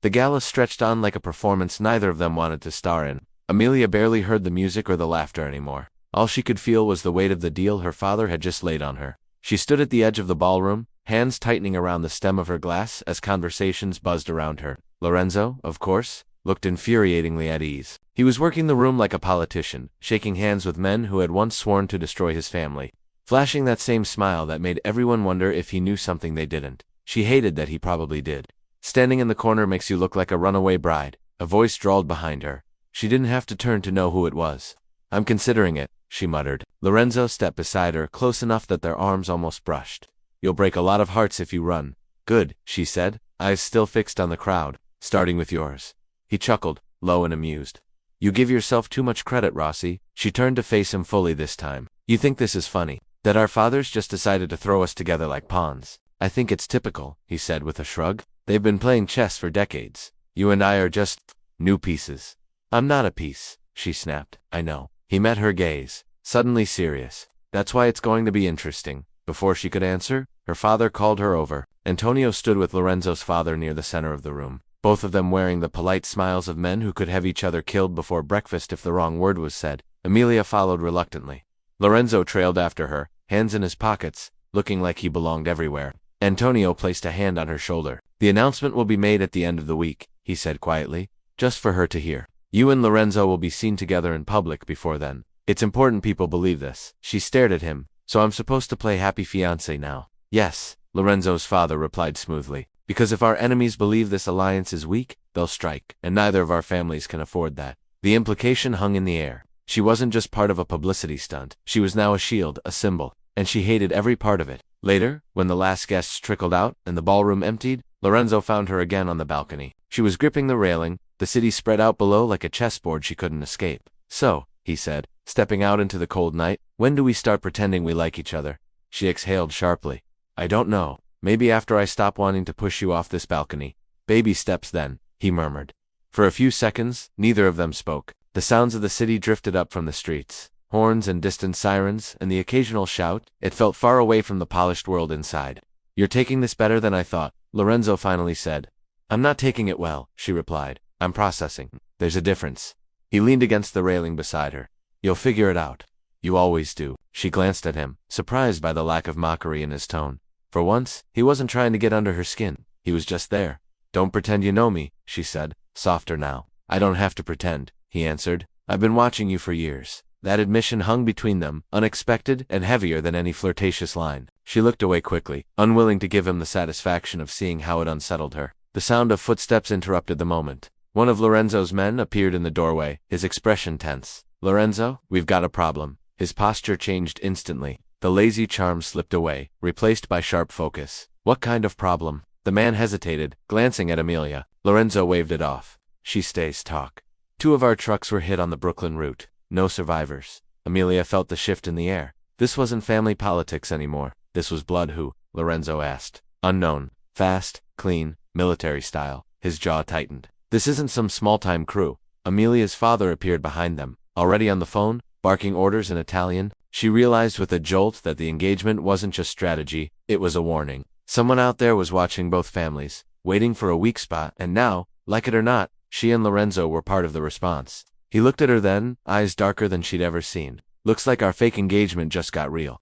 The gala stretched on like a performance neither of them wanted to star in. Amelia barely heard the music or the laughter anymore. All she could feel was the weight of the deal her father had just laid on her. She stood at the edge of the ballroom, hands tightening around the stem of her glass as conversations buzzed around her. Lorenzo, of course, looked infuriatingly at ease. He was working the room like a politician, shaking hands with men who had once sworn to destroy his family, flashing that same smile that made everyone wonder if he knew something they didn't. She hated that he probably did. Standing in the corner makes you look like a runaway bride, a voice drawled behind her. She didn't have to turn to know who it was. I'm considering it, she muttered. Lorenzo stepped beside her, close enough that their arms almost brushed. You'll break a lot of hearts if you run. Good, she said, eyes still fixed on the crowd, starting with yours. He chuckled, low and amused. You give yourself too much credit, Rossi. She turned to face him fully this time. You think this is funny? That our fathers just decided to throw us together like pawns? I think it's typical, he said with a shrug. They've been playing chess for decades. You and I are just new pieces. I'm not a piece, she snapped. I know. He met her gaze, suddenly serious. That's why it's going to be interesting. Before she could answer, her father called her over. Antonio stood with Lorenzo's father near the center of the room, both of them wearing the polite smiles of men who could have each other killed before breakfast if the wrong word was said. Amelia followed reluctantly. Lorenzo trailed after her, hands in his pockets, looking like he belonged everywhere. Antonio placed a hand on her shoulder. The announcement will be made at the end of the week, he said quietly, just for her to hear. You and Lorenzo will be seen together in public before then. It's important people believe this. She stared at him. So I'm supposed to play happy fiancé now? Yes, Lorenzo's father replied smoothly. Because if our enemies believe this alliance is weak, they'll strike, and neither of our families can afford that. The implication hung in the air. She wasn't just part of a publicity stunt. She was now a shield, a symbol, and she hated every part of it. Later, when the last guests trickled out and the ballroom emptied, Lorenzo found her again on the balcony. She was gripping the railing, the city spread out below like a chessboard she couldn't escape. So, he said, stepping out into the cold night, when do we start pretending we like each other? She exhaled sharply. I don't know. Maybe after I stop wanting to push you off this balcony. Baby steps then, he murmured. For a few seconds, neither of them spoke. The sounds of the city drifted up from the streets. Horns and distant sirens, and the occasional shout. It felt far away from the polished world inside. You're taking this better than I thought, Lorenzo finally said. I'm not taking it well, she replied. I'm processing. There's a difference. He leaned against the railing beside her. You'll figure it out. You always do. She glanced at him, surprised by the lack of mockery in his tone. For once, he wasn't trying to get under her skin. He was just there. Don't pretend you know me, she said, softer now. I don't have to pretend, he answered. I've been watching you for years. That admission hung between them, unexpected and heavier than any flirtatious line. She looked away quickly, unwilling to give him the satisfaction of seeing how it unsettled her. The sound of footsteps interrupted the moment. One of Lorenzo's men appeared in the doorway, his expression tense. Lorenzo, we've got a problem. His posture changed instantly. The lazy charm slipped away, replaced by sharp focus. What kind of problem? The man hesitated, glancing at Amelia. Lorenzo waved it off. She stays talk. 2 of our trucks were hit on the Brooklyn route. No survivors. Amelia felt the shift in the air. This wasn't family politics anymore. This was blood. Who? Lorenzo asked. Unknown. Fast, clean, military style. His jaw tightened. This isn't some small-time crew. Amelia's father appeared behind them, already on the phone, barking orders in Italian. She realized with a jolt that the engagement wasn't just strategy, it was a warning. Someone out there was watching both families, waiting for a weak spot, and now, like it or not, she and Lorenzo were part of the response. He looked at her then, eyes darker than she'd ever seen. Looks like our fake engagement just got real.